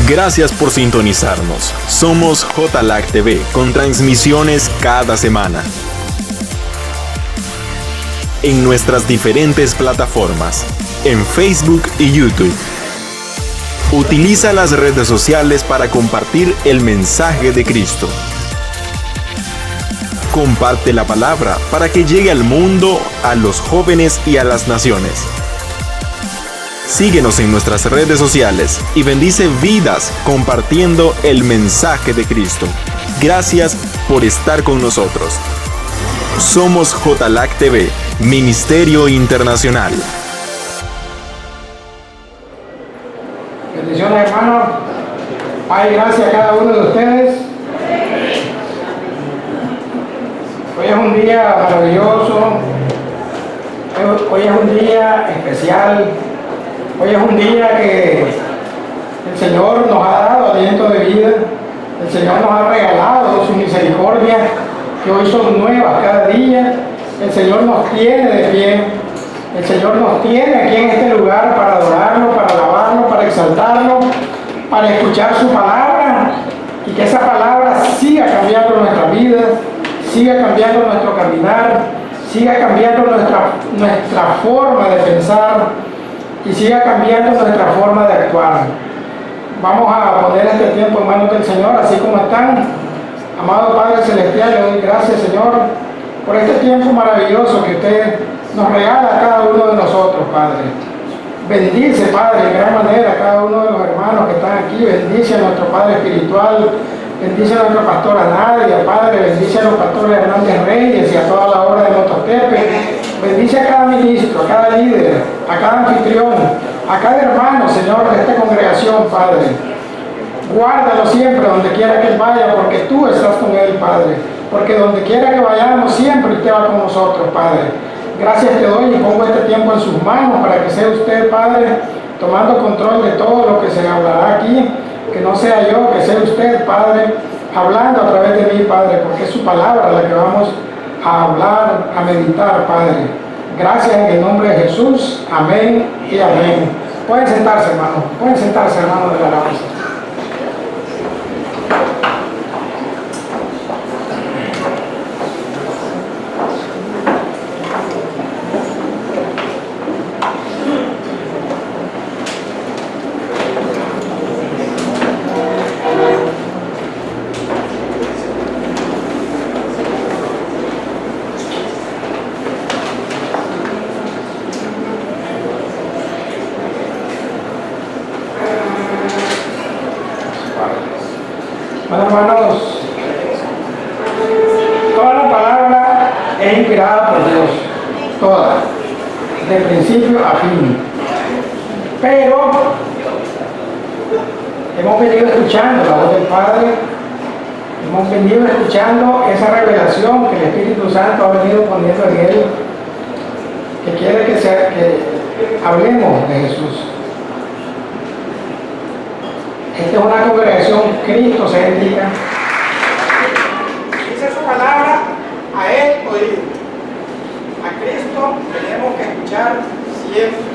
Gracias por sintonizarnos. Somos JLAC TV con transmisiones cada semana en nuestras diferentes plataformas, en Facebook y YouTube. Utiliza las redes sociales para compartir el mensaje de Cristo. Comparte la palabra para que llegue al mundo, a los jóvenes y a las naciones. Síguenos en nuestras redes sociales y bendice vidas compartiendo el mensaje de Cristo. Gracias por estar con nosotros. Somos JLAC TV, Ministerio Internacional. Bendiciones, hermanos. Hay gracias a cada uno de ustedes. Hoy es un día maravilloso. Hoy es un día especial. Hoy es un día que el Señor nos ha dado aliento de vida. El Señor nos ha regalado su misericordia, que hoy son nuevas cada día. El Señor nos tiene de pie. El Señor nos tiene aquí en este lugar para adorarlo, para alabarlo, para exaltarlo, para escuchar su palabra y que esa palabra siga cambiando nuestra vida, siga cambiando nuestro caminar, siga cambiando nuestra forma de pensar y siga cambiando nuestra forma de actuar. Vamos a poner este tiempo en manos del Señor, así como están. Amado Padre Celestial, le doy gracias, Señor, por este tiempo maravilloso que usted nos regala a cada uno de nosotros, Padre. Bendice, Padre, en gran manera a cada uno de los hermanos que están aquí. Bendice a nuestro Padre espiritual. Bendice a nuestra pastora Nadia, Padre. Bendice a los pastores Hernández Reyes y a toda la obra de Mototepe. Bendice a cada ministro, a cada líder, a cada anfitrión, a cada hermano, Señor, de esta congregación, Padre. Guárdalo siempre donde quiera que él vaya, porque tú estás con él, Padre. Porque donde quiera que vayamos, siempre usted va con nosotros, Padre. Gracias te doy y pongo este tiempo en sus manos para que sea usted, Padre, tomando control de todo lo que se hablará aquí. Que no sea yo, que sea usted, Padre, hablando a través de mí, Padre, porque es su palabra la que vamos a hablar, a meditar, Padre. Gracias en el nombre de Jesús. Amén y amén. Pueden sentarse, hermano. Pueden sentarse, hermano de la alabanza. Bueno, hermanos, toda la palabra es inspirada por Dios, toda, de principio a fin. Pero hemos venido escuchando la voz del Padre, hemos venido escuchando esa revelación que el Espíritu Santo ha venido poniendo en él, que quiere que hablemos de Jesús. Esta es una congregación cristocéntrica. Dice su palabra, a Él oír. A Cristo tenemos que escuchar siempre.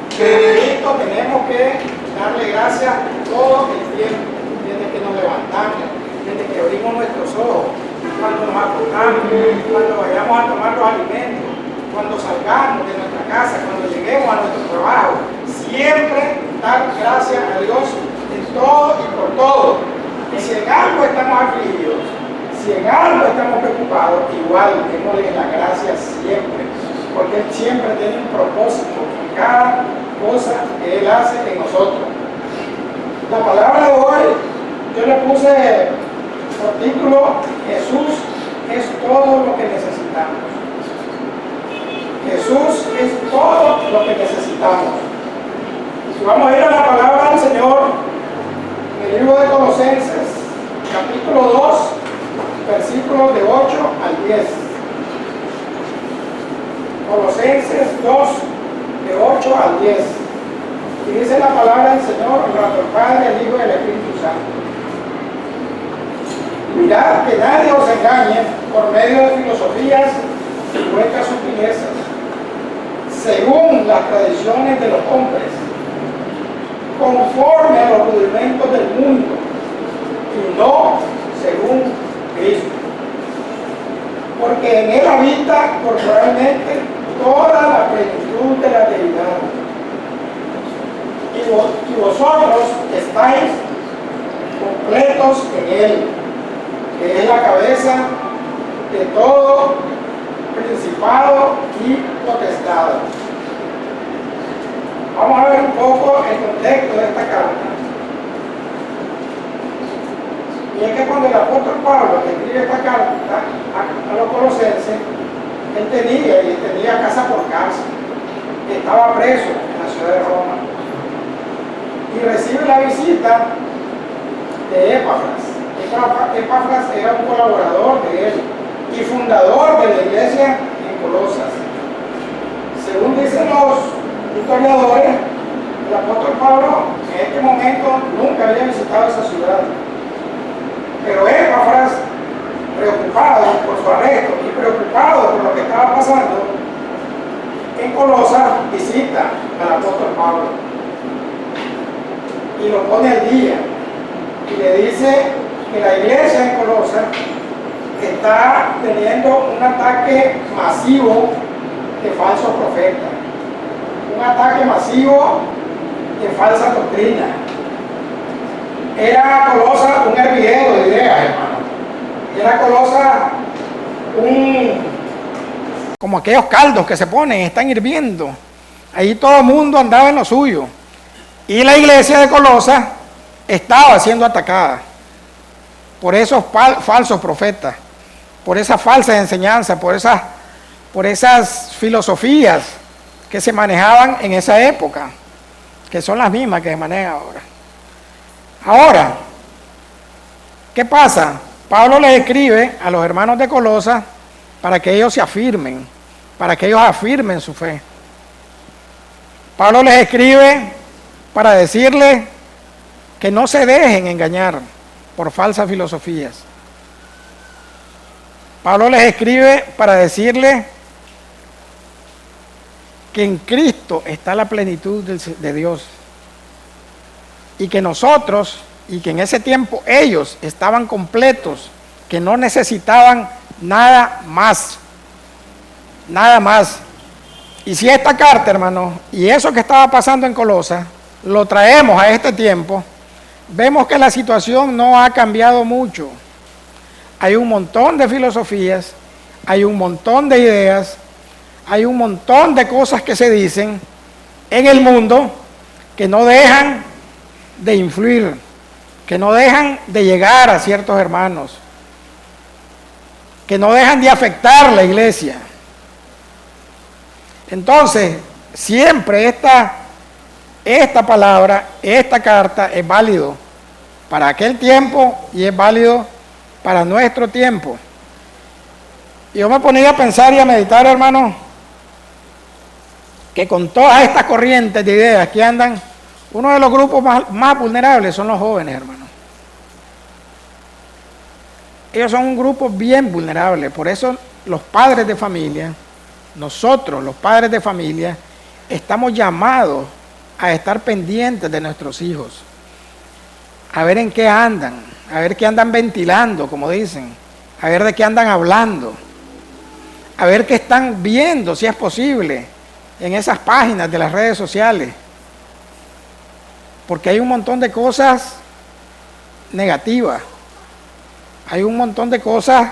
A Cristo tenemos que darle gracias todo el tiempo, desde que nos levantamos, desde que abrimos nuestros ojos, cuando nos acostamos, cuando vayamos a tomar los alimentos, cuando salgamos de nuestra casa, cuando lleguemos a nuestro trabajo. Siempre dar gracias a Dios en todo y por todo. Y si en algo estamos afligidos, si en algo estamos preocupados, igual démosle las gracias siempre, porque Él siempre tiene un propósito en cada cosa que Él hace en nosotros. La palabra de hoy, yo le puse por título: Jesús es todo lo que necesitamos. Jesús es todo lo que necesitamos. Si vamos a ir a la palabra del Señor, en el libro de Colosenses, capítulo 2, versículos de 8 al 10. Colosenses 2, de 8 al 10. Y dice la palabra del Señor, el Padre, el Hijo y el Espíritu Santo. Mirad que nadie os engañe por medio de filosofías y huecas sutilezas, según las tradiciones de los hombres, conforme a los rudimentos del mundo y no según Cristo. Porque en él habita corporalmente toda la plenitud de la deidad. Y vosotros estáis completos en él, que es la cabeza de todo principado y potestad. Vamos a ver un poco el contexto de esta carta. Y es que cuando el apóstol Pablo escribe esta carta a los colosenses, él tenía casa por casa, estaba preso en la ciudad de Roma, y recibe la visita de Epafras. Epafras era un colaborador de él y fundador de la iglesia en Colosas. Según dicen los historiadores, el apóstol Pablo en este momento nunca había visitado esa ciudad. Pero Epafras, preocupado por su arresto y preocupado por lo que estaba pasando en Colosas, visita al apóstol Pablo y lo pone al día y le dice que la iglesia en Colosas está teniendo un ataque masivo de falsos profetas, un ataque masivo de falsa doctrina. Era Colosas un hervidero de ideas, hermano. Era Colosas como aquellos caldos que se ponen, están hirviendo. Ahí todo el mundo andaba en lo suyo. Y la iglesia de Colosas estaba siendo atacada por esos falsos profetas, por esas falsas enseñanzas, por esas filosofías que se manejaban en esa época, que son las mismas que se manejan ahora. Ahora, ¿qué pasa? Pablo les escribe a los hermanos de Colosas para que ellos se afirmen, para que ellos afirmen su fe. Pablo les escribe para decirles que no se dejen engañar por falsas filosofías. Pablo les escribe para decirles que en Cristo está la plenitud de Dios. Y que nosotros, y que en ese tiempo ellos estaban completos, que no necesitaban nada más. Nada más. Y si esta carta, hermano, y eso que estaba pasando en Colosas, lo traemos a este tiempo, vemos que la situación no ha cambiado mucho. Hay un montón de filosofías, hay un montón de ideas, hay un montón de cosas que se dicen en el mundo que no dejan de influir, que no dejan de llegar a ciertos hermanos, que no dejan de afectar la iglesia. Entonces, siempre esta palabra, esta carta es válido para aquel tiempo y es válido para nuestro tiempo. Y yo me ponía a pensar y a meditar, hermano, que con todas estas corrientes de ideas que andan, uno de los grupos más vulnerables son los jóvenes, hermano. Ellos son un grupo bien vulnerable, por eso los padres de familia, nosotros los padres de familia, estamos llamados a estar pendientes de nuestros hijos, a ver en qué andan, a ver qué andan ventilando, como dicen, a ver de qué andan hablando, a ver qué están viendo, si es posible, en esas páginas de las redes sociales. Porque hay un montón de cosas negativas, hay un montón de cosas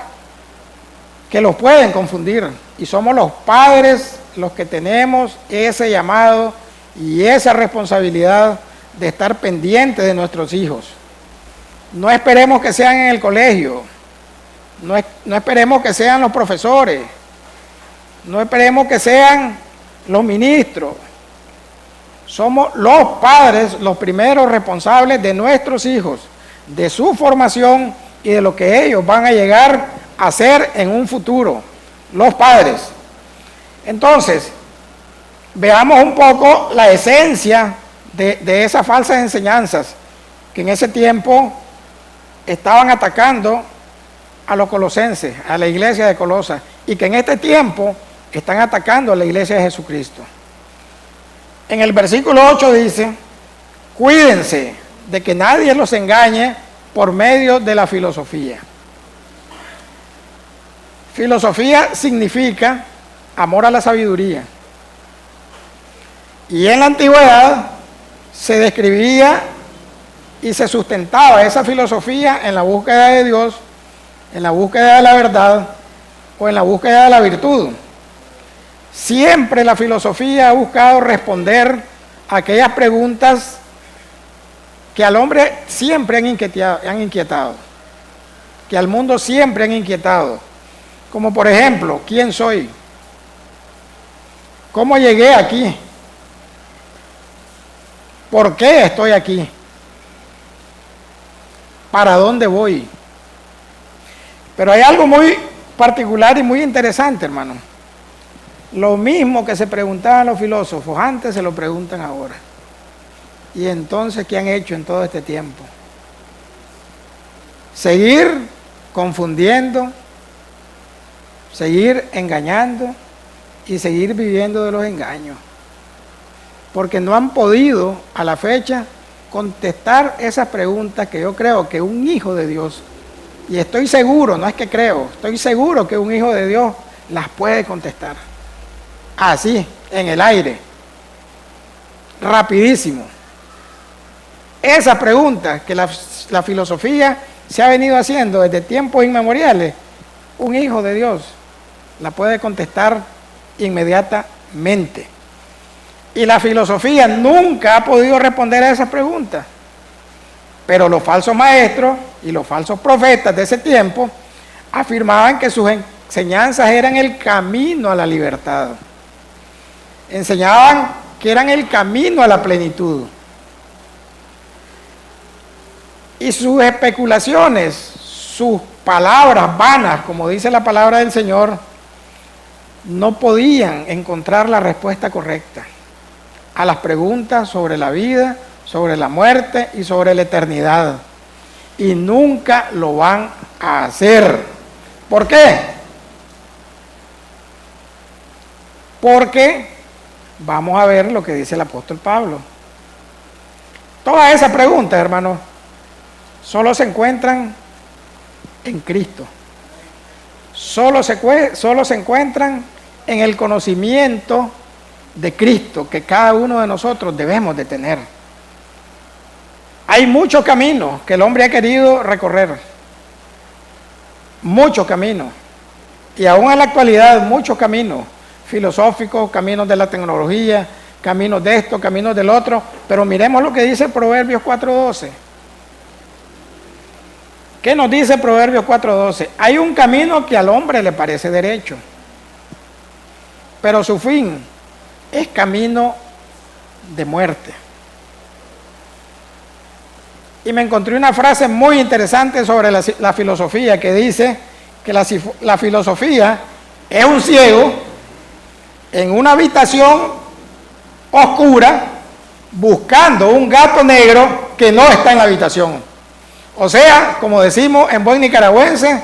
que los pueden confundir, y somos los padres los que tenemos ese llamado y esa responsabilidad de estar pendientes de nuestros hijos. No esperemos que sean en el colegio, no esperemos que sean los profesores, no esperemos que sean los ministros. Somos los padres los primeros responsables de nuestros hijos, de su formación y de lo que ellos van a llegar a ser en un futuro, los padres. Entonces, veamos un poco la esencia de esas falsas enseñanzas que en ese tiempo estaban atacando a los colosenses, a la iglesia de Colosas, y que en este tiempo están atacando a la iglesia de Jesucristo. En el versículo 8 dice: Cuídense de que nadie los engañe por medio de la filosofía. Filosofía significa amor a la sabiduría. Y en la antigüedad se describía y se sustentaba esa filosofía en la búsqueda de Dios, en la búsqueda de la verdad o en la búsqueda de la virtud. Siempre la filosofía ha buscado responder a aquellas preguntas que al hombre siempre han inquietado, que al mundo siempre han inquietado, como por ejemplo, ¿quién soy? ¿Cómo llegué aquí? ¿Por qué estoy aquí? ¿Para dónde voy? Pero hay algo muy particular y muy interesante, hermano. Lo mismo que se preguntaban los filósofos antes, se lo preguntan ahora. Y entonces, ¿qué han hecho en todo este tiempo? Seguir confundiendo, seguir engañando y seguir viviendo de los engaños. Porque no han podido a la fecha contestar esas preguntas que yo creo que un hijo de Dios, y estoy seguro, no es que creo, estoy seguro que un hijo de Dios las puede contestar. Así, en el aire, rapidísimo. Esas preguntas que la filosofía se ha venido haciendo desde tiempos inmemoriales, un hijo de Dios la puede contestar inmediatamente. Y la filosofía nunca ha podido responder a esas preguntas. Pero los falsos maestros y los falsos profetas de ese tiempo afirmaban que sus enseñanzas eran el camino a la libertad. Enseñaban que eran el camino a la plenitud. Y sus especulaciones, sus palabras vanas, como dice la palabra del Señor, no podían encontrar la respuesta correcta a las preguntas sobre la vida, sobre la muerte y sobre la eternidad. Y nunca lo van a hacer. ¿Por qué? Porque vamos a ver lo que dice el apóstol Pablo. Todas esas preguntas, hermanos, solo se encuentran en Cristo. Solo se encuentran en el conocimiento de Cristo que cada uno de nosotros debemos de tener. Hay muchos caminos que el hombre ha querido recorrer, muchos caminos, y aún en la actualidad muchos caminos filosóficos, caminos de la tecnología, caminos de esto, caminos del otro, pero miremos lo que dice Proverbios 4:12. ¿Qué nos dice Proverbios 4:12? Hay un camino que al hombre le parece derecho, pero su fin es camino de muerte. Y me encontré una frase muy interesante sobre la filosofía que dice que la filosofía es un ciego en una habitación oscura buscando un gato negro que no está en la habitación. O sea, como decimos en buen nicaragüense,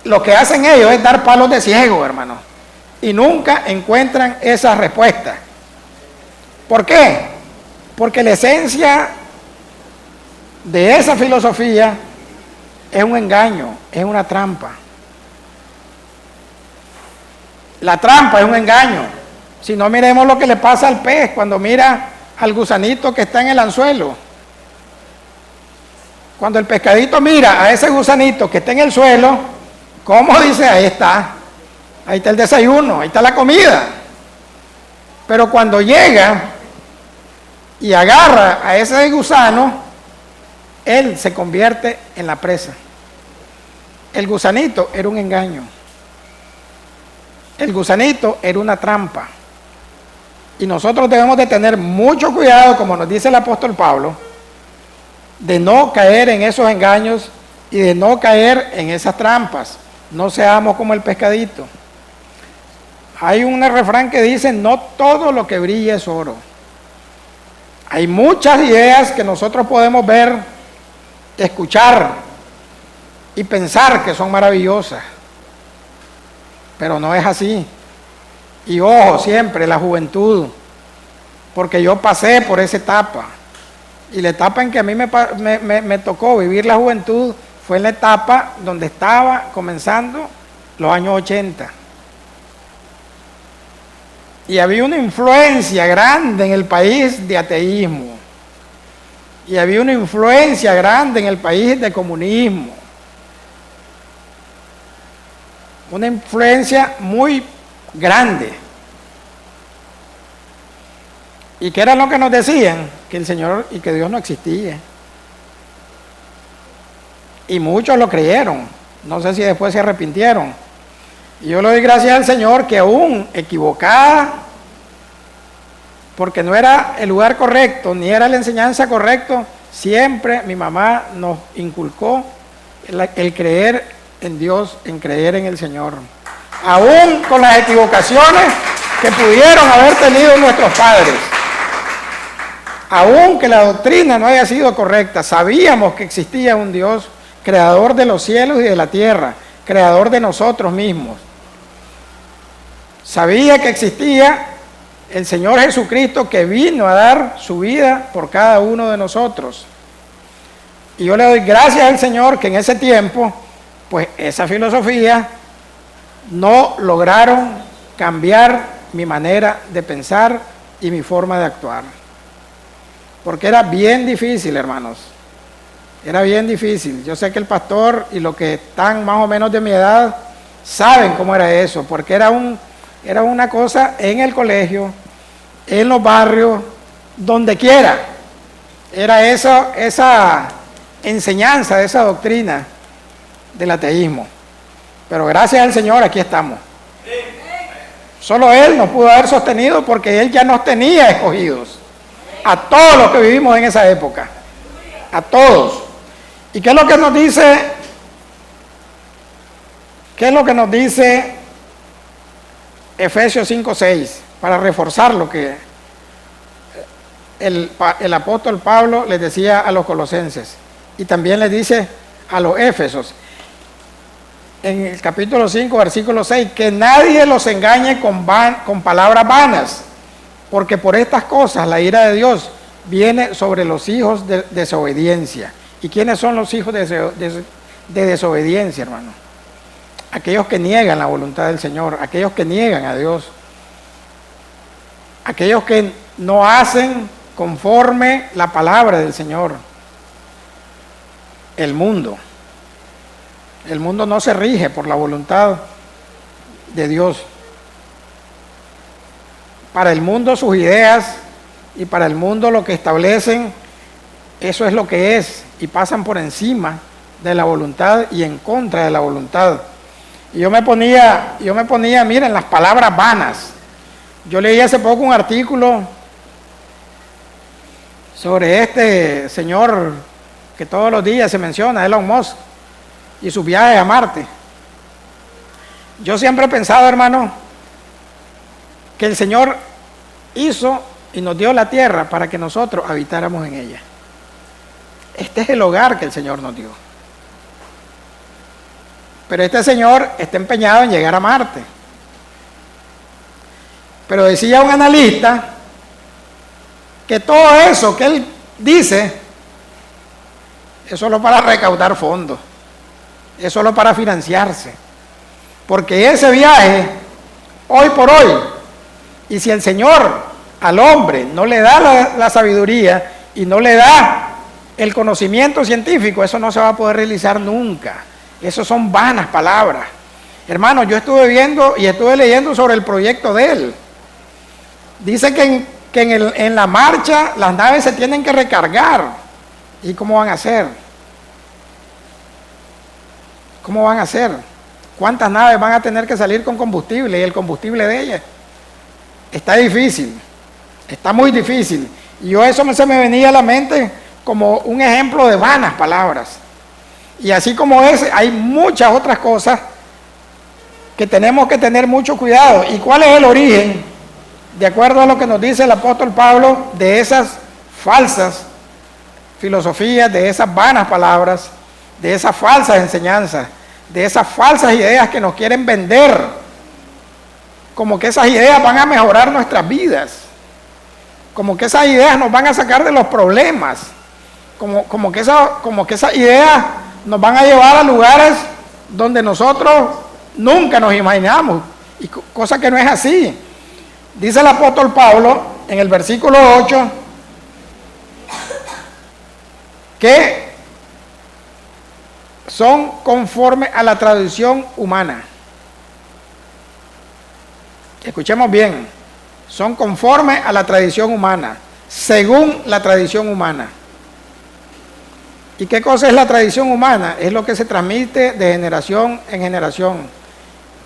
lo que hacen ellos es dar palos de ciego, hermano. Y nunca encuentran esa respuesta. ¿Por qué? Porque la esencia de esa filosofía es un engaño, es una trampa. La trampa es un engaño. Si no, miremos lo que le pasa al pez cuando mira al gusanito que está en el anzuelo. Cuando el pescadito mira a ese gusanito que está en el suelo, ¿cómo dice? Ahí está el desayuno, ahí está la comida. Pero cuando llega y agarra a ese gusano, él se convierte en la presa. El gusanito era un engaño. El gusanito era una trampa. Y nosotros debemos de tener mucho cuidado, como nos dice el apóstol Pablo, de no caer en esos engaños y de no caer en esas trampas. No seamos como el pescadito. Hay un refrán que dice, no todo lo que brilla es oro. Hay muchas ideas que nosotros podemos ver, escuchar y pensar que son maravillosas, pero no es así. Y ojo, siempre la juventud, porque yo pasé por esa etapa. Y la etapa en que a mí me tocó vivir la juventud fue en la etapa donde estaba comenzando los años 80. Y había una influencia grande en el país de ateísmo. Y había una influencia grande en el país de comunismo. Una influencia muy grande. ¿Y qué era lo que nos decían? Que el Señor y que Dios no existía. Y muchos lo creyeron. No sé si después se arrepintieron. Y yo le doy gracias al Señor que aún equivocada, porque no era el lugar correcto, ni era la enseñanza correcta, siempre mi mamá nos inculcó el creer en Dios, en creer en el Señor. Aún con las equivocaciones que pudieron haber tenido nuestros padres. Aún que la doctrina no haya sido correcta, sabíamos que existía un Dios, creador de los cielos y de la tierra, creador de nosotros mismos. Sabía que existía el Señor Jesucristo que vino a dar su vida por cada uno de nosotros. Y yo le doy gracias al Señor que en ese tiempo, pues esa filosofía no lograron cambiar mi manera de pensar y mi forma de actuar. Porque era bien difícil, hermanos. Era bien difícil. Yo sé que el pastor y los que están más o menos de mi edad saben cómo era eso, porque era una cosa en el colegio, en los barrios, donde quiera. Era esa enseñanza, esa doctrina del ateísmo. Pero gracias al Señor aquí estamos. Solo Él nos pudo haber sostenido porque Él ya nos tenía escogidos. A todos los que vivimos en esa época. A todos. ¿Y qué es lo que nos dice? ¿Qué es lo que nos dice Efesios 5:6? Para reforzar lo que el apóstol Pablo les decía a los colosenses. Y también les dice a los éfesos. En el capítulo 5, versículo 6, que nadie los engañe con palabras vanas, porque por estas cosas la ira de Dios viene sobre los hijos de desobediencia. ¿Y quiénes son los hijos de desobediencia, hermano? Aquellos que niegan la voluntad del Señor, aquellos que niegan a Dios, aquellos que no hacen conforme la palabra del Señor. El mundo no se rige por la voluntad de Dios. Para el mundo sus ideas y para el mundo lo que establecen, eso es lo que es, y pasan por encima de la voluntad y en contra de la voluntad. Y yo me ponía, miren, las palabras vanas. Yo leí hace poco un artículo sobre este señor que todos los días se menciona, Elon Musk, y sus viajes a Marte. Yo siempre he pensado, hermano, que el Señor hizo y nos dio la tierra para que nosotros habitáramos en ella. Este es el hogar que el Señor nos dio. Pero este señor está empeñado en llegar a Marte. Pero decía un analista que todo eso que él dice es solo para recaudar fondos, es solo para financiarse. Porque ese viaje, hoy por hoy, y si el Señor al hombre no le da la sabiduría y no le da el conocimiento científico, eso no se va a poder realizar nunca. Eso son vanas palabras. Hermano, yo estuve viendo y estuve leyendo sobre el proyecto de él. Dice que en la marcha las naves se tienen que recargar. ¿Y cómo van a hacer? ¿Cómo van a hacer? ¿Cuántas naves van a tener que salir con combustible? Y el combustible de ellas está difícil, está muy difícil. Y yo eso se me venía a la mente como un ejemplo de vanas palabras. Y así como ese, hay muchas otras cosas que tenemos que tener mucho cuidado. ¿Y cuál es el origen? De acuerdo a lo que nos dice el apóstol Pablo, de esas falsas filosofías, de esas vanas palabras, de esas falsas enseñanzas, de esas falsas ideas que nos quieren vender, como que esas ideas van a mejorar nuestras vidas, como que esas ideas nos van a sacar de los problemas. como que esas ideas nos van a llevar a lugares donde nosotros nunca nos imaginamos, y cosa que no es así. Dice el apóstol Pablo en el versículo 8 que son conforme a la tradición humana. Escuchemos bien, son conforme a la tradición humana, según la tradición humana. ¿Y qué cosa es la tradición humana? Es lo que se transmite de generación en generación,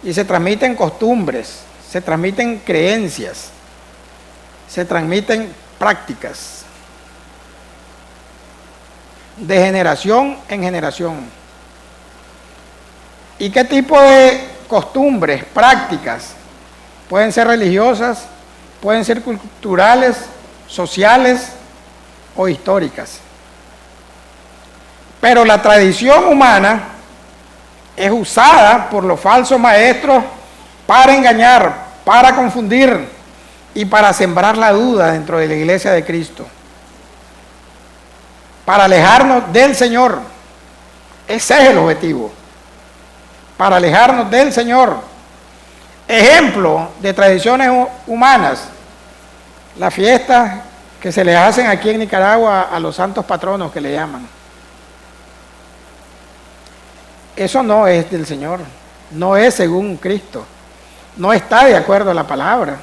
y se transmiten costumbres, se transmiten creencias, se transmiten prácticas de generación en generación. ¿Y qué tipo de costumbres, prácticas? Pueden ser religiosas, pueden ser culturales, sociales o históricas. Pero la tradición humana es usada por los falsos maestros para engañar, para confundir y para sembrar la duda dentro de la iglesia de Cristo, para alejarnos del Señor. Ese es el objetivo, para alejarnos del Señor. Ejemplo de tradiciones humanas, las fiestas que se les hacen aquí en Nicaragua a los santos patronos que le llaman. Eso no es del Señor, no es según Cristo, no está de acuerdo a la palabra,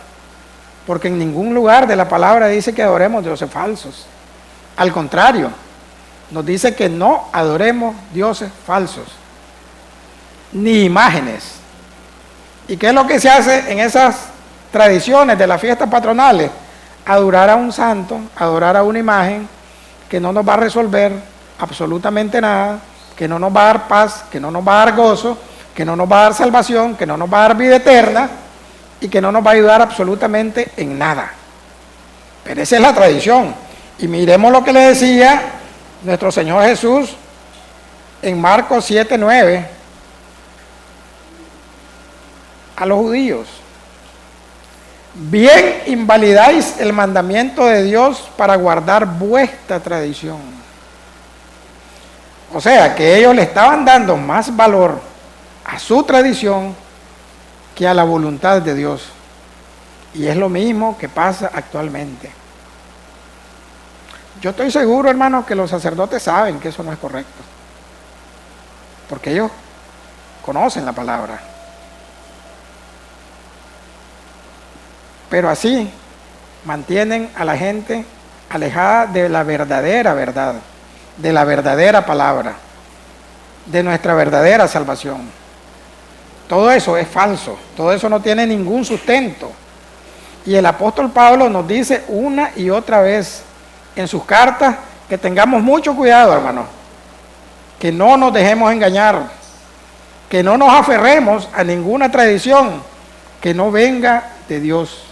porque en ningún lugar de la palabra dice que adoremos dioses falsos. Al contrario, nos dice que no adoremos dioses falsos, ni imágenes. ¿Y qué es lo que se hace en esas tradiciones de las fiestas patronales? Adorar a un santo, adorar a una imagen que no nos va a resolver absolutamente nada, que no nos va a dar paz, que no nos va a dar gozo, que no nos va a dar salvación, que no nos va a dar vida eterna y que no nos va a ayudar absolutamente en nada. Pero esa es la tradición. Y miremos lo que le decía nuestro Señor Jesús en Marcos 7:9 a los judíos. Bien invalidáis el mandamiento de Dios para guardar vuestra tradición. O sea, que ellos le estaban dando más valor a su tradición que a la voluntad de Dios. Y es lo mismo que pasa actualmente. Yo estoy seguro, hermanos, que los sacerdotes saben que eso no es correcto, porque ellos conocen la palabra. Pero así mantienen a la gente alejada de la verdadera verdad, de la verdadera palabra, de nuestra verdadera salvación. Todo eso es falso, todo eso no tiene ningún sustento. Y el apóstol Pablo nos dice una y otra vez en sus cartas que tengamos mucho cuidado, hermanos, que no nos dejemos engañar, que no nos aferremos a ninguna tradición que no venga de Dios,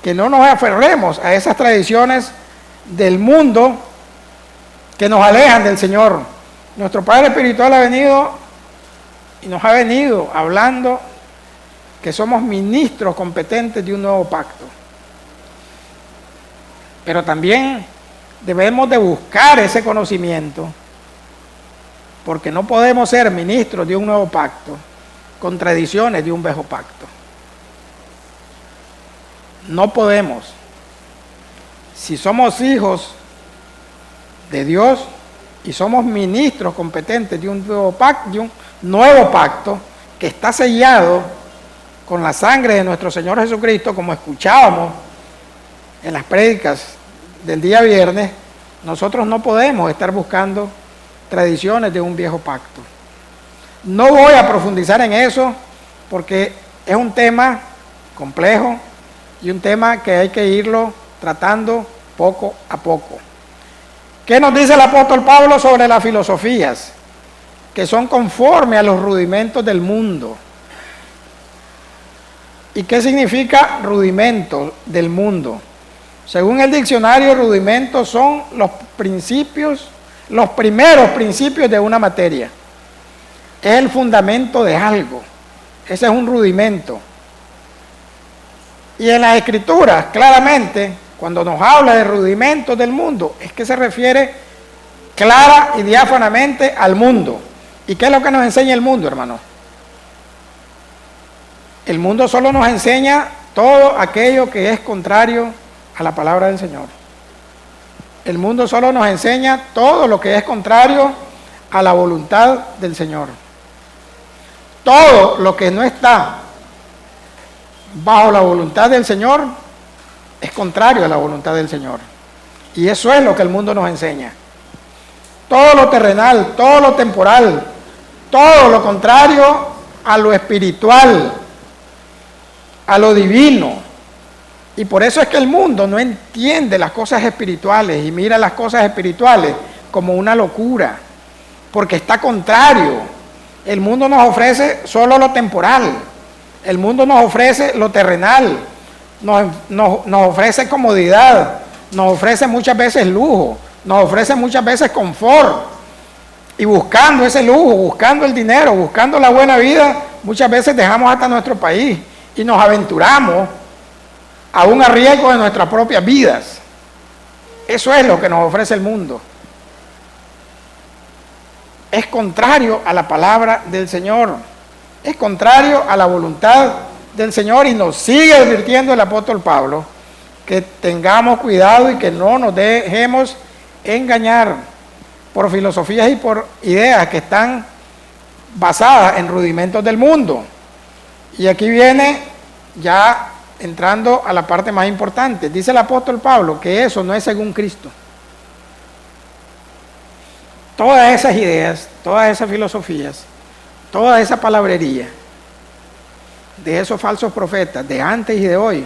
que no nos aferremos a esas tradiciones del mundo que nos alejan del Señor. Nuestro Padre Espiritual ha venido y nos ha venido hablando que somos ministros competentes de un nuevo pacto. Pero también debemos de buscar ese conocimiento, porque no podemos ser ministros de un nuevo pacto con tradiciones de un viejo pacto. No podemos. Si somos hijos de Dios y somos ministros competentes de un nuevo pacto que está sellado con la sangre de nuestro Señor Jesucristo, como escuchábamos en las prédicas del día viernes, nosotros no podemos estar buscando tradiciones de un viejo pacto. No voy a profundizar en eso porque es un tema complejo y un tema que hay que irlo tratando poco a poco. ¿Qué nos dice el apóstol Pablo sobre las filosofías? Que son conforme a los rudimentos del mundo. ¿Y qué significa rudimento del mundo? Según el diccionario, rudimentos son los principios, los primeros principios de una materia. Es el fundamento de algo. Ese es un rudimento. Y en las Escrituras, claramente, cuando nos habla de rudimentos del mundo, es que se refiere clara y diáfanamente al mundo. ¿Y qué es lo que nos enseña el mundo, hermano? El mundo solo nos enseña todo aquello que es contrario a la palabra del Señor. El mundo solo nos enseña todo lo que es contrario a la voluntad del Señor. Todo lo que no está bajo la voluntad del Señor es contrario a la voluntad del Señor. Y eso es lo que el mundo nos enseña. Todo lo terrenal, todo lo temporal, todo lo contrario a lo espiritual, a lo divino. Y por eso es que el mundo no entiende las cosas espirituales y mira las cosas espirituales como una locura, porque está contrario. El mundo nos ofrece solo lo temporal, el mundo nos ofrece lo terrenal, nos ofrece comodidad, nos ofrece muchas veces lujo, nos ofrece muchas veces confort. Y buscando ese lujo, buscando el dinero, buscando la buena vida, muchas veces dejamos hasta nuestro país y nos aventuramos aún a riesgo de nuestras propias vidas. Eso es lo que nos ofrece el mundo. Es contrario a la palabra del Señor, es contrario a la voluntad del Señor, y nos sigue advirtiendo el apóstol Pablo que tengamos cuidado y que no nos dejemos engañar por filosofías y por ideas que están basadas en rudimentos del mundo. Y aquí viene ya entrando a la parte más importante. Dice el apóstol Pablo que eso no es según Cristo. Todas esas ideas, todas esas filosofías, toda esa palabrería de esos falsos profetas de antes y de hoy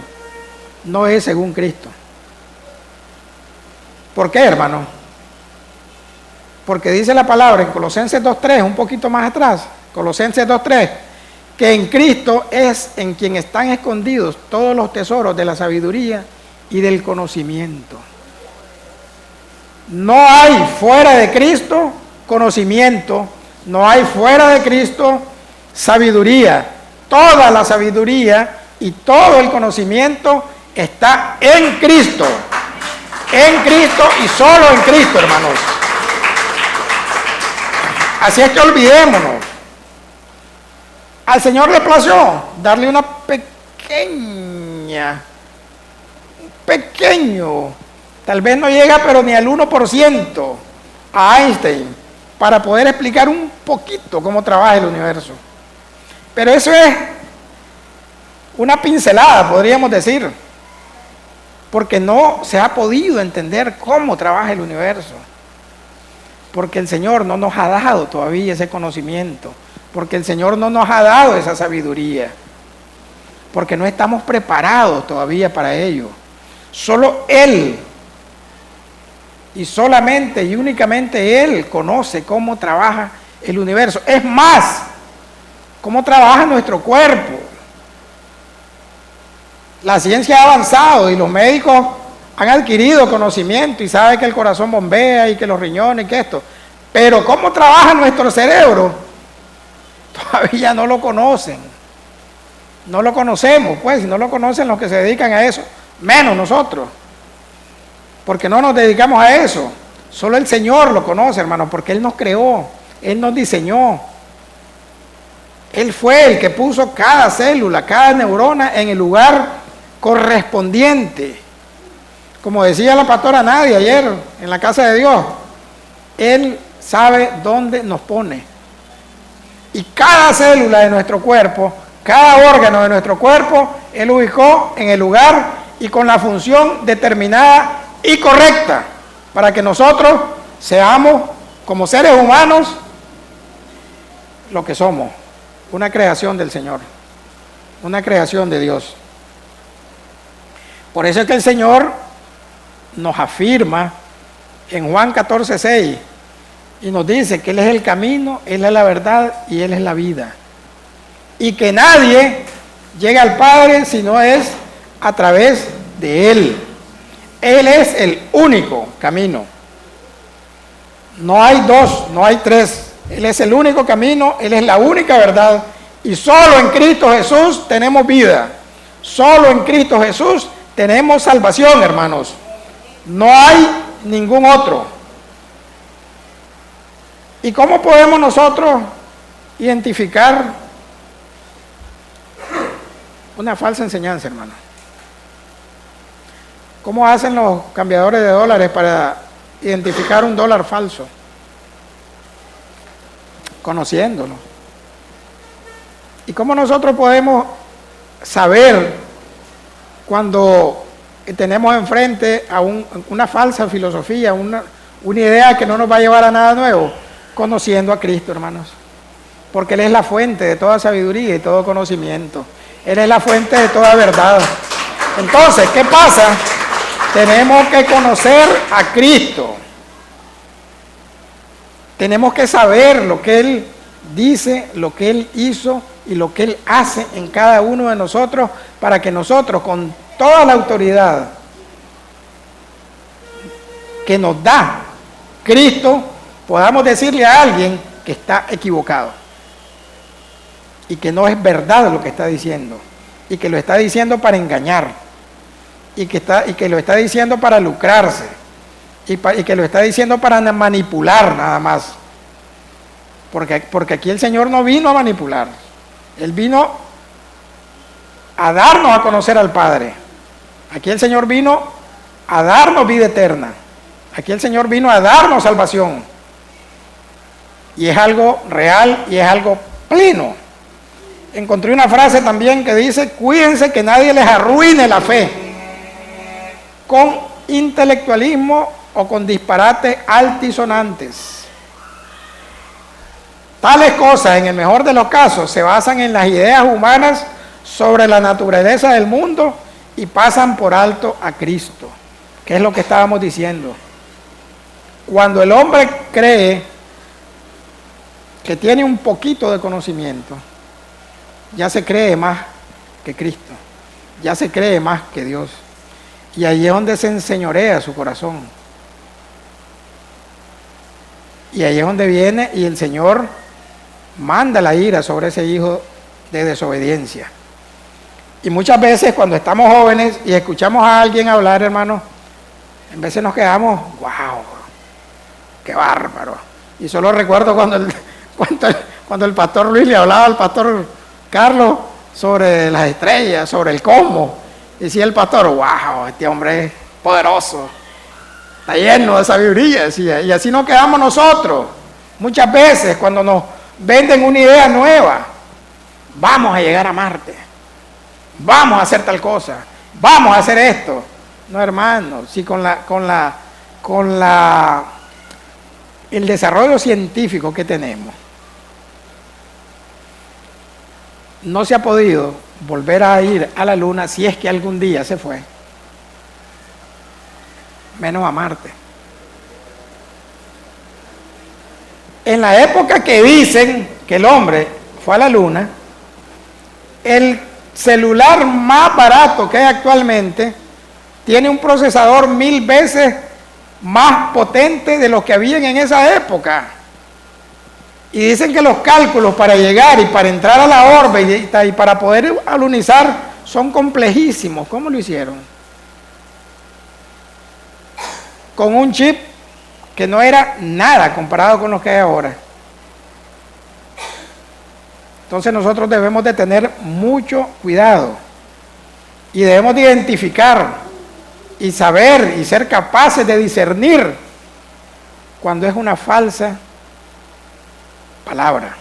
no es según Cristo. ¿Por qué, hermano? Porque dice la palabra en Colosenses 2:3, un poquito más atrás, Colosenses 2:3, que en Cristo es en quien están escondidos todos los tesoros de la sabiduría y del conocimiento. No hay fuera de Cristo conocimiento, no hay fuera de Cristo sabiduría. Toda la sabiduría y todo el conocimiento está en Cristo y solo en Cristo, hermanos. Así es que olvidémonos. Al Señor le plació darle un pequeño, tal vez no llega pero ni al 1% a Einstein para poder explicar un poquito cómo trabaja el universo. Pero eso es una pincelada, podríamos decir, porque no se ha podido entender cómo trabaja el universo, porque el Señor no nos ha dado todavía ese conocimiento, porque el Señor no nos ha dado esa sabiduría, porque no estamos preparados todavía para ello. Solo Él, y solamente y únicamente Él conoce cómo trabaja el universo. Es más, cómo trabaja nuestro cuerpo. La ciencia ha avanzado y los médicos han adquirido conocimiento y saben que el corazón bombea y que los riñones y que esto. Pero cómo trabaja nuestro cerebro, todavía no lo conocen. No lo conocemos, pues, si no lo conocen los que se dedican a eso, menos nosotros. Porque no nos dedicamos a eso. Solo el Señor lo conoce, hermano, porque Él nos creó, Él nos diseñó. Él fue el que puso cada célula, cada neurona en el lugar correspondiente. Como decía la pastora Nadia ayer en la casa de Dios, Él sabe dónde nos pone. Y cada célula de nuestro cuerpo, cada órgano de nuestro cuerpo, Él ubicó en el lugar y con la función determinada y correcta para que nosotros seamos, como seres humanos, lo que somos. Una creación del Señor, una creación de Dios. Por eso es que el Señor nos afirma en Juan 14:6 y nos dice que Él es el camino, Él es la verdad y Él es la vida. Y que nadie llega al Padre si no es a través de Él. Él es el único camino. No hay dos, no hay tres. Él es el único camino, Él es la única verdad. Y solo en Cristo Jesús tenemos vida. Solo en Cristo Jesús tenemos salvación, hermanos. No hay ningún otro. ¿Y cómo podemos nosotros identificar una falsa enseñanza, hermano? ¿Cómo hacen los cambiadores de dólares para identificar un dólar falso? Conociéndolo. ¿Y cómo nosotros podemos saber cuando tenemos enfrente a una falsa filosofía, una idea que no nos va a llevar a nada nuevo? Conociendo a Cristo, hermanos. Porque Él es la fuente de toda sabiduría y todo conocimiento. Él es la fuente de toda verdad. Entonces, ¿qué pasa? Tenemos que conocer a Cristo. Tenemos que saber lo que Él dice, lo que Él hizo y lo que Él hace en cada uno de nosotros, para que nosotros, con toda la autoridad que nos da Cristo, podamos decirle a alguien que está equivocado y que no es verdad lo que está diciendo, y que lo está diciendo para engañar, y que lo está diciendo para lucrarse, y que lo está diciendo para manipular nada más. Porque aquí el Señor no vino a manipular. Él vino a darnos a conocer al Padre. Aquí el Señor vino a darnos vida eterna. Aquí el Señor vino a darnos salvación. Y es algo real y es algo pleno. Encontré una frase también que dice: cuídense que nadie les arruine la fe con intelectualismo o con disparates altisonantes. Tales cosas, en el mejor de los casos, se basan en las ideas humanas sobre la naturaleza del mundo y pasan por alto a Cristo, que es lo que estábamos diciendo. Cuando el hombre cree que tiene un poquito de conocimiento, ya se cree más que Cristo, ya se cree más que Dios, y ahí es donde se enseñorea su corazón, y ahí es donde viene y el Señor manda la ira sobre ese hijo de desobediencia. Y muchas veces cuando estamos jóvenes y escuchamos a alguien hablar, hermano, en veces nos quedamos, wow, qué bárbaro. Y solo recuerdo cuando el pastor Luis le hablaba al pastor Carlos sobre las estrellas, sobre el cosmos. Decía el pastor, wow, este hombre es poderoso, está lleno de sabiduría, decía. Y así nos quedamos nosotros. Muchas veces cuando nos venden una idea nueva, vamos a llegar a Marte, vamos a hacer tal cosa, vamos a hacer esto. No, hermano, si el desarrollo científico que tenemos no se ha podido volver a ir a la Luna, si es que algún día se fue, menos a Marte. En la época que dicen que el hombre fue a la Luna, el celular más barato que hay actualmente tiene un procesador 1000 veces más potente de lo que habían en esa época. Y dicen que los cálculos para llegar y para entrar a la órbita y para poder alunizar son complejísimos. ¿Cómo lo hicieron? Con un chip que no era nada comparado con lo que hay ahora. Entonces nosotros debemos de tener mucho cuidado y debemos de identificar y saber y ser capaces de discernir cuando es una falsa palabra,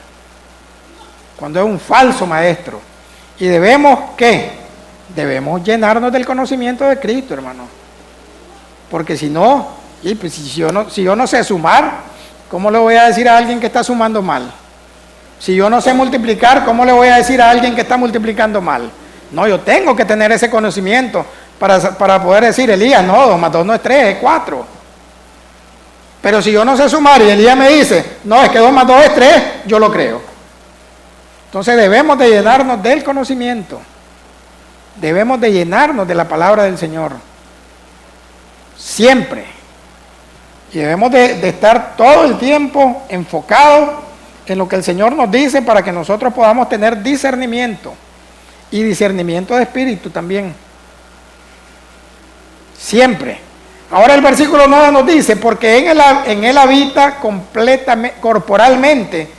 cuando es un falso maestro. Y debemos, ¿qué? Debemos llenarnos del conocimiento de Cristo, hermano. Porque si no, pues si yo no sé sumar, ¿cómo le voy a decir a alguien que está sumando mal? Si yo no sé multiplicar, ¿cómo le voy a decir a alguien que está multiplicando mal? No, yo tengo que tener ese conocimiento para poder decir, Elías, no, 2 más 2 no es 3, es 4. Pero si yo no sé sumar y Elías me dice, no, es que 2 más 2 es 3, yo lo creo. Entonces debemos de llenarnos del conocimiento. Debemos de llenarnos de la palabra del Señor. Siempre. Y debemos de estar todo el tiempo enfocados en lo que el Señor nos dice para que nosotros podamos tener discernimiento. Y discernimiento de espíritu también. Siempre. Ahora el versículo 9 nos dice, porque en él habita completamente, corporalmente,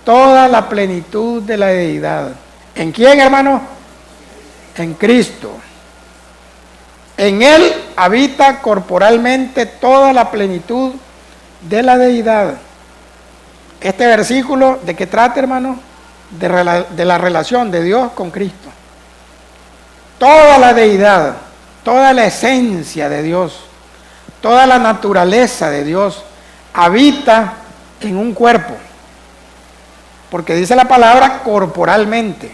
toda la plenitud de la deidad. ¿En quién, hermano? En Cristo. En él habita corporalmente toda la plenitud de la deidad. Este versículo, ¿de qué trata, hermano? De la relación de Dios con Cristo. Toda la deidad, toda la esencia de Dios, toda la naturaleza de Dios habita en un cuerpo. Porque dice la palabra corporalmente.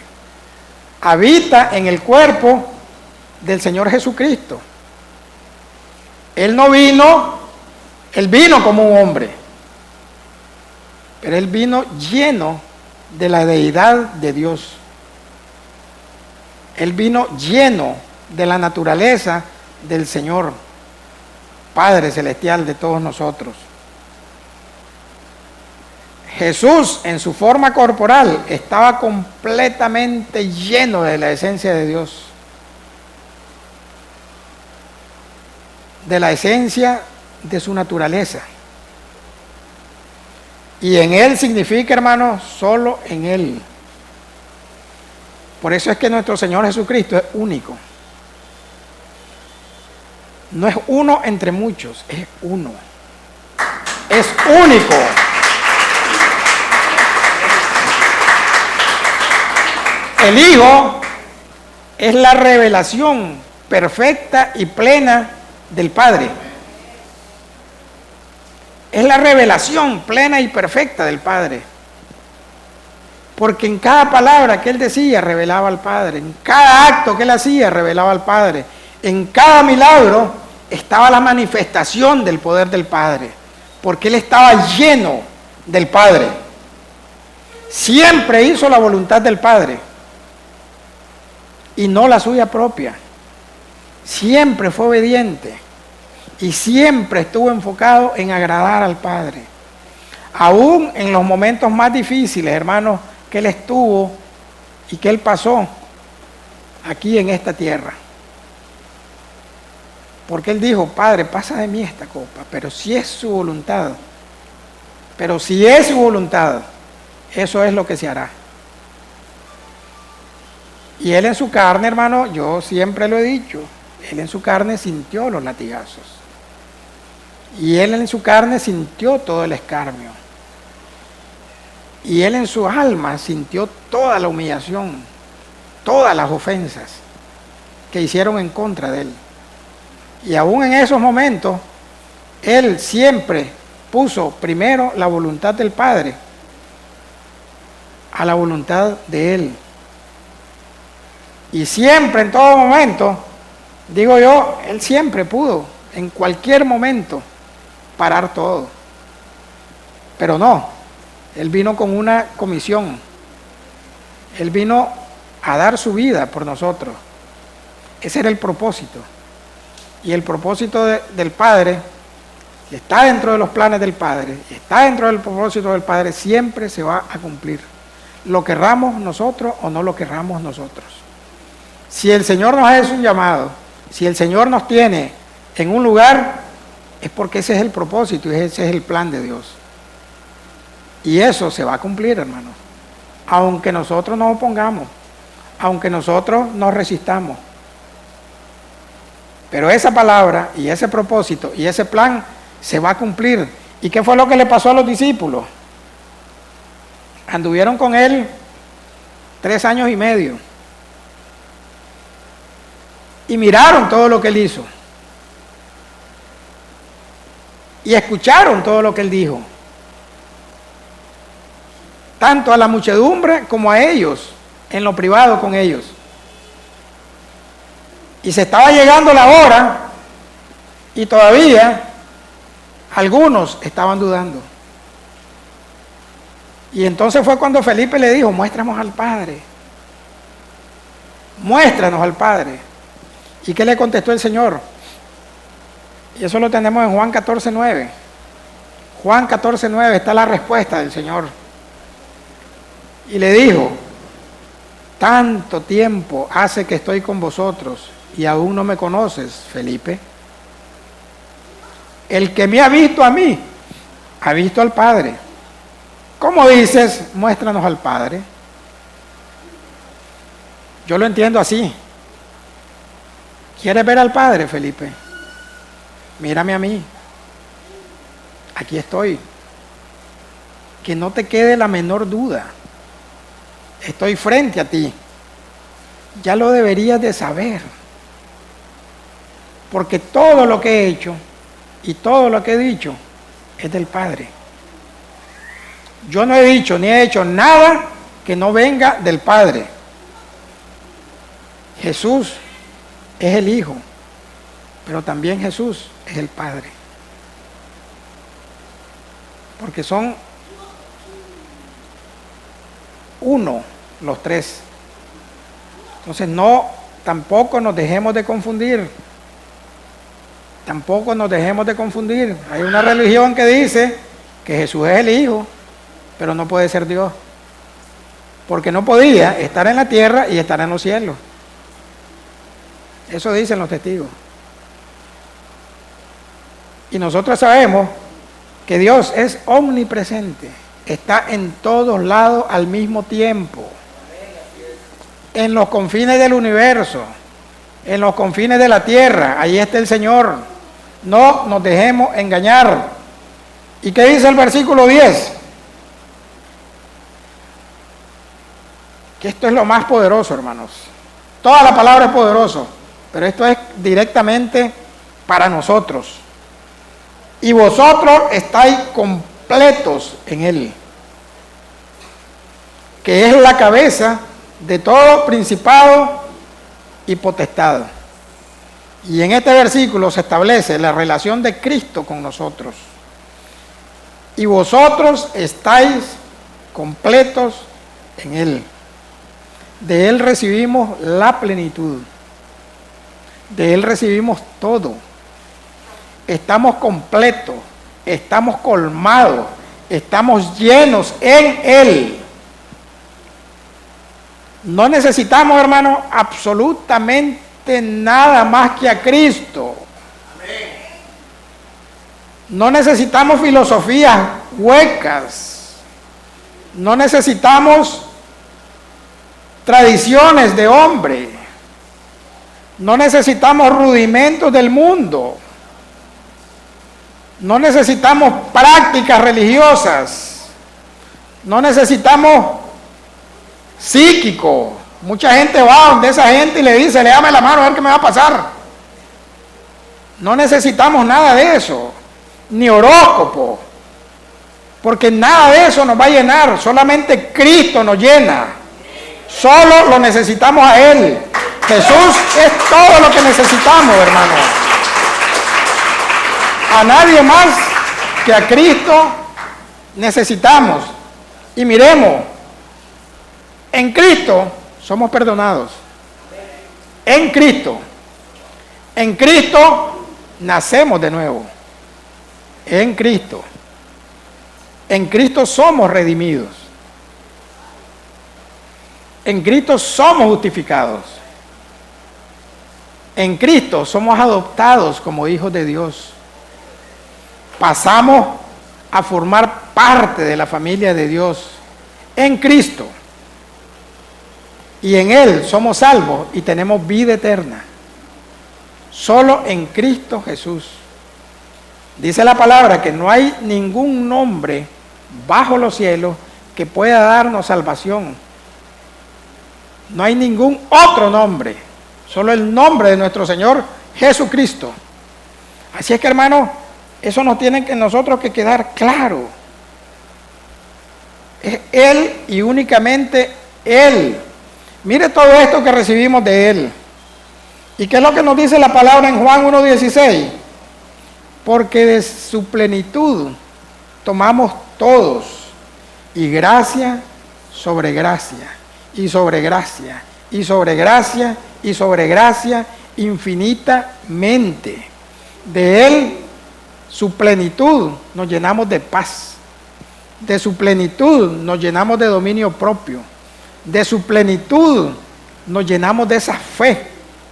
Habita en el cuerpo del Señor Jesucristo. Él no vino, Él vino como un hombre, pero Él vino lleno de la deidad de Dios. Él vino lleno de la naturaleza del Señor, Padre Celestial de todos nosotros. Jesús en su forma corporal estaba completamente lleno de la esencia de Dios, de la esencia de su naturaleza. Y en Él significa, hermanos, solo en Él. Por eso es que nuestro Señor Jesucristo es único. No es uno entre muchos, es uno. Es único. El Hijo es la revelación perfecta y plena del Padre. Es la revelación plena y perfecta del Padre. Porque en cada palabra que Él decía revelaba al Padre. En cada acto que Él hacía revelaba al Padre. En cada milagro estaba la manifestación del poder del Padre. Porque Él estaba lleno del Padre. Siempre hizo la voluntad del Padre. Y no la suya propia. Siempre fue obediente. Y siempre estuvo enfocado en agradar al Padre. Aún en los momentos más difíciles, hermanos, que Él estuvo y que Él pasó aquí en esta tierra. Porque Él dijo, Padre, pasa de mí esta copa, pero si es su voluntad, eso es lo que se hará. Y Él en su carne, hermano, yo siempre lo he dicho, Él en su carne sintió los latigazos. Y Él en su carne sintió todo el escarnio. Y Él en su alma sintió toda la humillación, todas las ofensas que hicieron en contra de Él. Y aún en esos momentos, Él siempre puso primero la voluntad del Padre a la voluntad de Él. Y siempre, en todo momento, digo yo, Él siempre pudo, en cualquier momento, parar todo. Pero no, Él vino con una comisión. Él vino a dar su vida por nosotros. Ese era el propósito. Y el propósito del Padre, que está dentro de los planes del Padre, está dentro del propósito del Padre, siempre se va a cumplir. Lo querramos nosotros o no lo querramos nosotros. Si el Señor nos hace un llamado, si el Señor nos tiene en un lugar, es porque ese es el propósito y ese es el plan de Dios. Y eso se va a cumplir, hermanos. Aunque nosotros nos opongamos, aunque nosotros nos resistamos. Pero esa palabra y ese propósito y ese plan se va a cumplir. ¿Y qué fue lo que le pasó a los discípulos? Anduvieron con Él 3 años y medio. Y miraron todo lo que Él hizo. Y escucharon todo lo que Él dijo. Tanto a la muchedumbre como a ellos, en lo privado con ellos. Y se estaba llegando la hora y todavía algunos estaban dudando. Y entonces fue cuando Felipe le dijo, muéstranos al Padre. Muéstranos al Padre. ¿Y qué le contestó el Señor? Y eso lo tenemos en Juan 14:9. Juan 14:9 está la respuesta del Señor. Y le dijo, tanto tiempo hace que estoy con vosotros y aún no me conoces, Felipe. El que me ha visto a mí, ha visto al Padre. ¿Cómo dices, muéstranos al Padre? Yo lo entiendo así. ¿Quieres ver al Padre, Felipe? Mírame a mí. Aquí estoy. Que no te quede la menor duda. Estoy frente a ti. Ya lo deberías de saber. Porque todo lo que he hecho y todo lo que he dicho es del Padre. Yo no he dicho ni he hecho nada que no venga del Padre. Jesús es el Hijo, pero también Jesús es el Padre. Porque son uno los tres. Entonces tampoco nos dejemos de confundir. Tampoco nos dejemos de confundir. Hay una religión que dice que Jesús es el Hijo, pero no puede ser Dios. Porque no podía estar en la tierra y estar en los cielos. Eso dicen los testigos. Y nosotros sabemos que Dios es omnipresente. Está en todos lados al mismo tiempo. En los confines del universo. En los confines de la tierra. Ahí está el Señor. No nos dejemos engañar. ¿Y qué dice el versículo 10? Que esto es lo más poderoso, hermanos. Toda la palabra es poderoso, pero esto es directamente para nosotros. Y vosotros estáis completos en Él, que es la cabeza de todo principado y potestad. Y en este versículo se establece la relación de Cristo con nosotros. Y vosotros estáis completos en Él. De Él recibimos la plenitud. De Él recibimos todo. Estamos completos, estamos colmados, estamos llenos en Él. No necesitamos, hermano, absolutamente nada más que a Cristo. No necesitamos filosofías huecas. No necesitamos tradiciones de hombre. No necesitamos rudimentos del mundo. No necesitamos prácticas religiosas. No necesitamos psíquico. Mucha gente va donde esa gente y le dice, léame la mano a ver qué me va a pasar. No necesitamos nada de eso. Ni horóscopo. Porque nada de eso nos va a llenar. Solamente Cristo nos llena. Solo lo necesitamos a Él. Jesús es todo lo que necesitamos, hermano. A nadie más que a Cristo necesitamos. Y miremos, en Cristo somos perdonados. En Cristo nacemos de nuevo. En Cristo somos redimidos. En Cristo somos justificados. En Cristo somos adoptados como hijos de Dios. Pasamos a formar parte de la familia de Dios en Cristo. Y en Él somos salvos y tenemos vida eterna. Solo en Cristo Jesús. Dice la palabra que no hay ningún nombre bajo los cielos que pueda darnos salvación. No hay ningún otro nombre. Solo el nombre de nuestro Señor Jesucristo. Así es que, hermano, eso nos tiene que nosotros que quedar claro. Es Él y únicamente Él. Mire todo esto que recibimos de Él. ¿Y qué es lo que nos dice la palabra en Juan 1:16? Porque de su plenitud tomamos todos, y gracia sobre gracia, y sobre gracia, y sobre gracia, y sobre gracia, infinitamente. De Él, su plenitud, nos llenamos de paz. De su plenitud nos llenamos de dominio propio. De su plenitud nos llenamos de esa fe,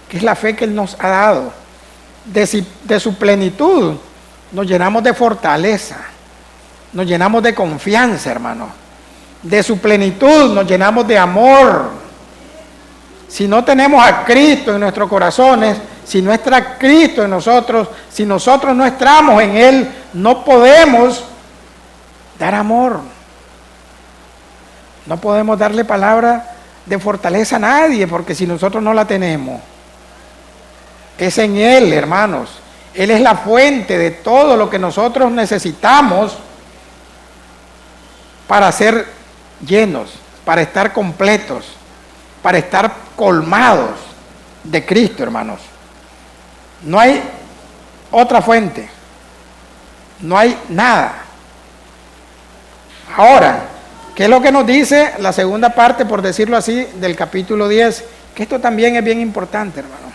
que es la fe que Él nos ha dado. De su plenitud nos llenamos de fortaleza, nos llenamos de confianza, hermano, de su plenitud, nos llenamos de amor. Si no tenemos a Cristo en nuestros corazones, si no está Cristo en nosotros, si nosotros no estamos en Él, no podemos dar amor. No podemos darle palabra de fortaleza a nadie, porque si nosotros no la tenemos, es en Él, hermanos. Él es la fuente de todo lo que nosotros necesitamos para ser llenos, para estar completos, para estar colmados de Cristo, hermanos. No hay otra fuente, no hay nada. Ahora, ¿qué es lo que nos dice la segunda parte, por decirlo así, del capítulo 10? Que esto también es bien importante, hermano.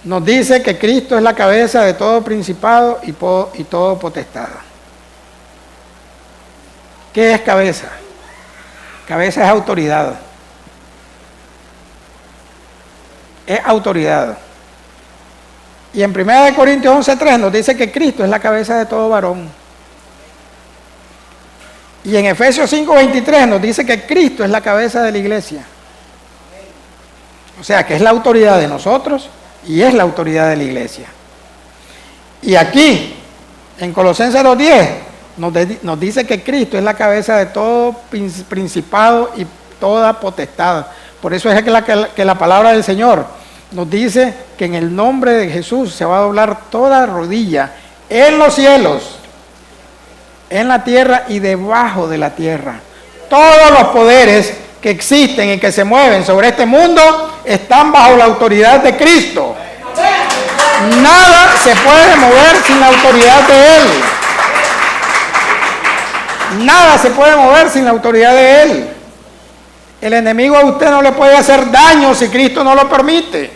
Nos dice que Cristo es la cabeza de todo principado y todo potestad. ¿Qué es cabeza? Cabeza es autoridad. Es autoridad. Y en 1 Corintios 11:3 nos dice que Cristo es la cabeza de todo varón. Y en Efesios 5:23 nos dice que Cristo es la cabeza de la iglesia. O sea, que es la autoridad de nosotros y es la autoridad de la iglesia. Y aquí, en Colosenses 2:10, nos dice que Cristo es la cabeza de todo principado y toda potestad. Por eso es que la palabra del Señor nos dice que en el nombre de Jesús se va a doblar toda rodilla en los cielos, en la tierra y debajo de la tierra. Todos los poderes que existen y que se mueven sobre este mundo están bajo la autoridad de Cristo. Nada se puede mover sin la autoridad de Él. Nada se puede mover sin la autoridad de Él. El enemigo a usted no le puede hacer daño si Cristo no lo permite.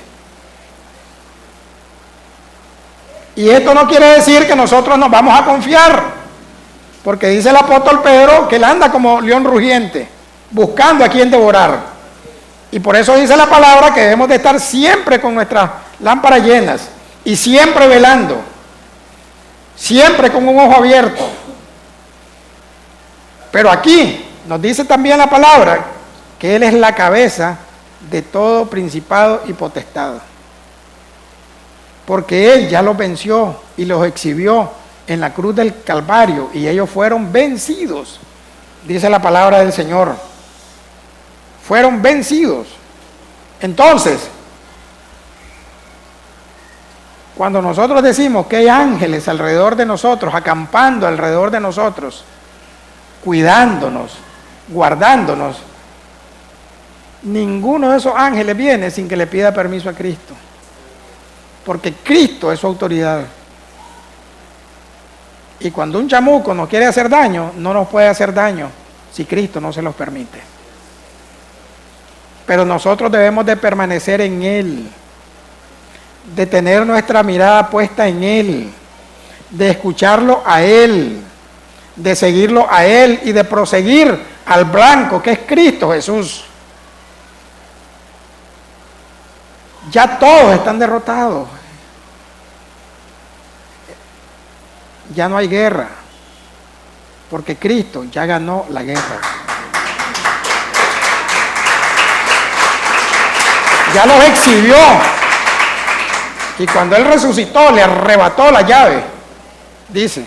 Y esto no quiere decir que nosotros nos vamos a confiar, porque dice el apóstol Pedro que él anda como león rugiente, buscando a quien devorar. Y por eso dice la palabra que debemos de estar siempre con nuestras lámparas llenas y siempre velando, siempre con un ojo abierto. Pero aquí nos dice también la palabra que Él es la cabeza de todo principado y potestad, porque Él ya los venció y los exhibió en la cruz del Calvario y ellos fueron vencidos, dice la palabra del Señor. Fueron vencidos. Entonces, cuando nosotros decimos que hay ángeles alrededor de nosotros, acampando alrededor de nosotros, cuidándonos, guardándonos, ninguno de esos ángeles viene sin que le pida permiso a Cristo, porque Cristo es su autoridad. Y cuando un chamuco nos quiere hacer daño, no nos puede hacer daño si Cristo no se los permite. Pero nosotros debemos de permanecer en Él, de tener nuestra mirada puesta en Él, de escucharlo a Él, de seguirlo a Él y de proseguir al blanco que es Cristo Jesús. Ya todos están derrotados. Ya no hay guerra, porque Cristo ya ganó la guerra. Ya los exhibió. Y cuando Él resucitó, le arrebató la llave. Dice,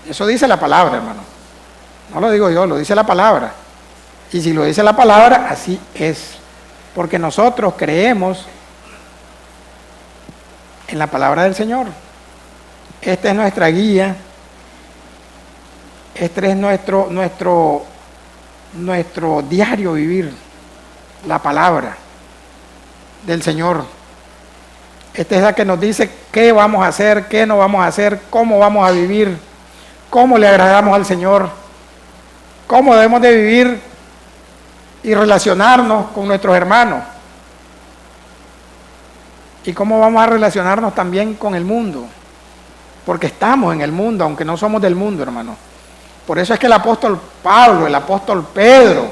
eso dice la palabra, hermano. No lo digo yo, lo dice la palabra. Y si lo dice la palabra, así es. Porque nosotros creemos en la palabra del Señor. Esta es nuestra guía. Este es nuestro diario vivir. La palabra del Señor. Esta es la que nos dice qué vamos a hacer, qué no vamos a hacer, cómo vamos a vivir, cómo le agradamos al Señor, cómo debemos de vivir y relacionarnos con nuestros hermanos, y cómo vamos a relacionarnos también con el mundo, porque estamos en el mundo, aunque no somos del mundo, hermano. Por eso es que el apóstol Pablo, el apóstol Pedro,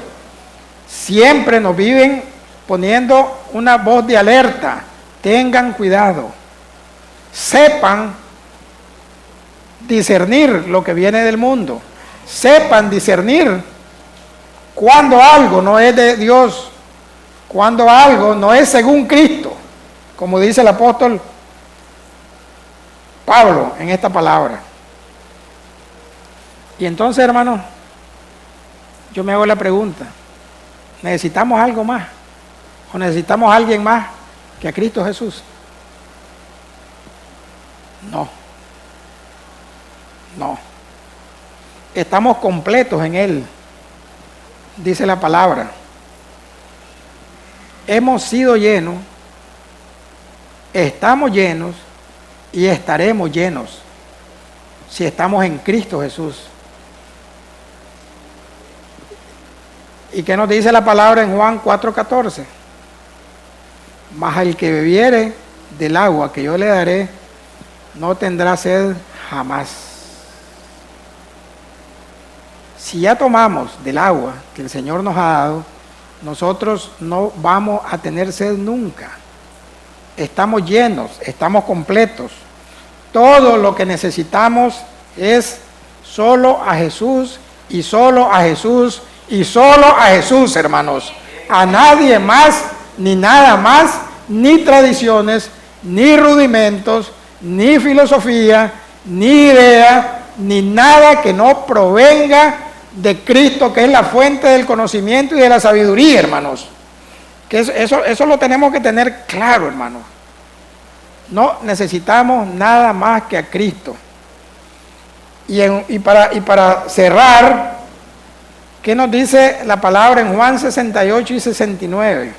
siempre nos viven poniendo una voz de alerta. Tengan cuidado, sepan discernir lo que viene del mundo. Sepan discernir cuando algo no es de Dios, cuando algo no es según Cristo, como dice el apóstol Pablo en esta palabra. Y entonces, hermanos, yo me hago la pregunta, ¿necesitamos algo más? ¿O necesitamos a alguien más que a Cristo Jesús? No. No. Estamos completos en Él, dice la palabra. Hemos sido llenos, estamos llenos y estaremos llenos si estamos en Cristo Jesús. ¿Y qué nos dice la palabra en Juan 4:14? Mas el que bebiere del agua que yo le daré, no tendrá sed jamás. Si ya tomamos del agua que el Señor nos ha dado, nosotros no vamos a tener sed nunca. Estamos llenos, estamos completos. Todo lo que necesitamos es solo a Jesús y solo a Jesús y solo a Jesús, hermanos. A nadie más, ni nada más, ni tradiciones, ni rudimentos, ni filosofía, ni idea, ni nada que no provenga de Cristo, que es la fuente del conocimiento y de la sabiduría, hermanos. Que eso lo tenemos que tener claro, hermanos. No necesitamos nada más que a Cristo. Y para cerrar, ¿qué nos dice la palabra en Juan 68 y 69?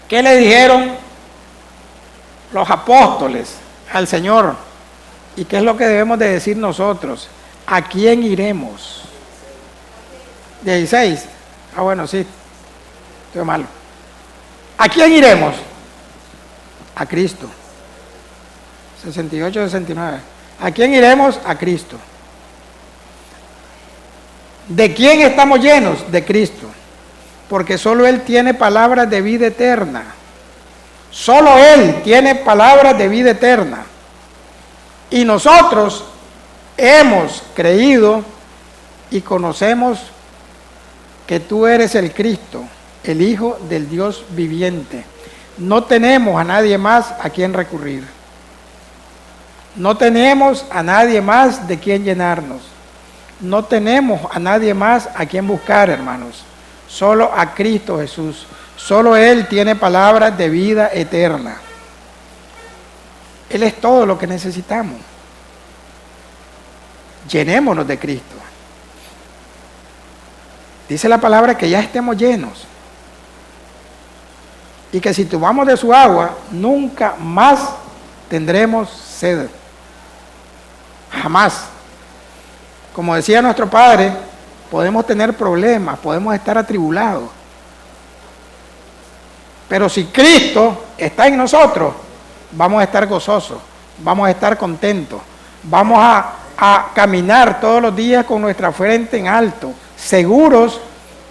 ¿Qué le dijeron los apóstoles al Señor? ¿Y qué es lo que debemos de decir nosotros? ¿A quién iremos? 16. Ah, bueno, sí. Estoy malo. ¿A quién iremos? A Cristo. 68, 69. ¿A quién iremos? A Cristo. ¿De quién estamos llenos? De Cristo. Porque solo Él tiene palabras de vida eterna. Solo Él tiene palabras de vida eterna. Y nosotros hemos creído y conocemos que tú eres el Cristo, el Hijo del Dios viviente. No tenemos a nadie más a quien recurrir. No tenemos a nadie más de quien llenarnos. No tenemos a nadie más a quien buscar, hermanos. Solo a Cristo Jesús. Solo Él tiene palabras de vida eterna. Él es todo lo que necesitamos. Llenémonos de Cristo. Dice la palabra que ya estemos llenos. Y que si tomamos de su agua, nunca más tendremos sed. Jamás. Como decía nuestro Padre, podemos tener problemas, podemos estar atribulados. Pero si Cristo está en nosotros, vamos a estar gozosos, vamos a estar contentos, vamos a caminar todos los días con nuestra frente en alto, seguros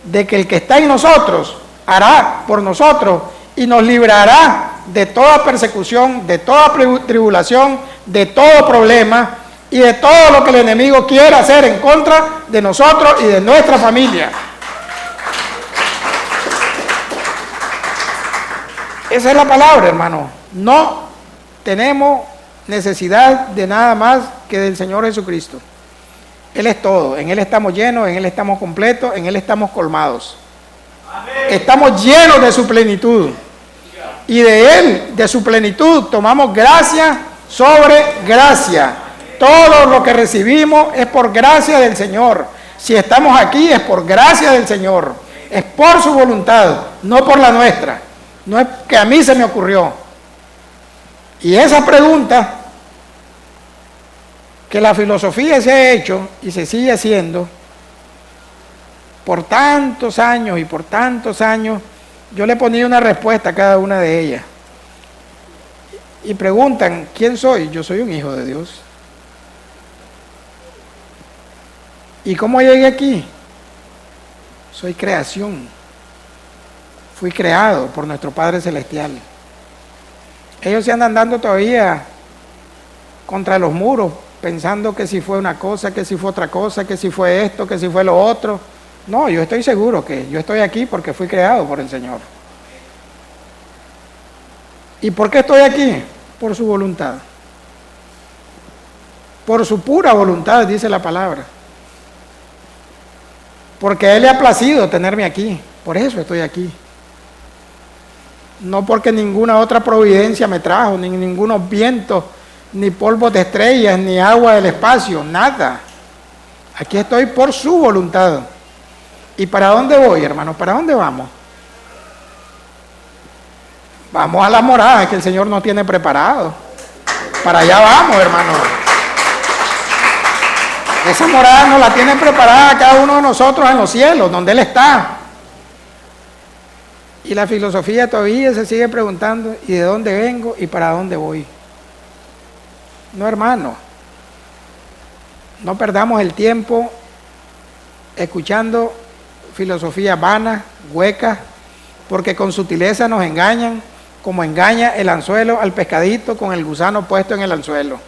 de que el que está en nosotros hará por nosotros y nos librará de toda persecución, de toda tribulación, de todo problema y de todo lo que el enemigo quiera hacer en contra de nosotros y de nuestra familia. Esa es la palabra, hermano. No tenemos necesidad de nada más que del Señor Jesucristo. Él es todo. En Él estamos llenos, en Él estamos completos, en Él estamos colmados. Amén. Estamos llenos de su plenitud. Y de Él, de su plenitud, tomamos gracia sobre gracia. Todo lo que recibimos es por gracia del Señor. Si estamos aquí es por gracia del Señor. Es por su voluntad, no por la nuestra. No es que a mí se me ocurrió. Y esa pregunta que la filosofía se ha hecho y se sigue haciendo por tantos años y por tantos años, yo le ponía una respuesta a cada una de ellas. Y preguntan, ¿quién soy? Yo soy un hijo de Dios. ¿Y cómo llegué aquí? Soy creación. Fui creado por nuestro Padre Celestial. Ellos se andan dando todavía contra los muros, pensando que si fue una cosa, que si fue otra cosa, que si fue esto, que si fue lo otro. No, yo estoy seguro que yo estoy aquí porque fui creado por el Señor. ¿Y por qué estoy aquí? Por su voluntad. Por su pura voluntad, dice la palabra. Porque a Él le ha placido tenerme aquí. Por eso estoy aquí. No porque ninguna otra providencia me trajo, ni ningunos vientos, ni polvos de estrellas, ni agua del espacio, nada. Aquí estoy por su voluntad. ¿Y para dónde voy, hermanos? ¿Para dónde vamos? Vamos a la morada que el Señor nos tiene preparado. Para allá vamos, hermanos. Esa morada nos la tiene preparada cada uno de nosotros en los cielos, donde Él está. Y la filosofía todavía se sigue preguntando, ¿y de dónde vengo y para dónde voy? No, hermano. No perdamos el tiempo escuchando filosofías vanas, huecas, porque con sutileza nos engañan, como engaña el anzuelo al pescadito con el gusano puesto en el anzuelo.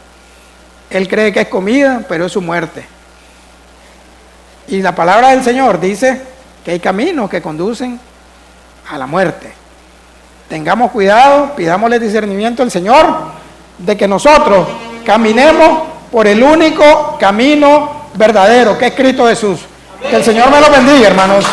Él cree que es comida, pero es su muerte. Y la palabra del Señor dice que hay caminos que conducen a la muerte. Tengamos cuidado, pidámosle discernimiento al Señor de que nosotros caminemos por el único camino verdadero, que es Cristo Jesús. Que el Señor me lo bendiga, hermanos.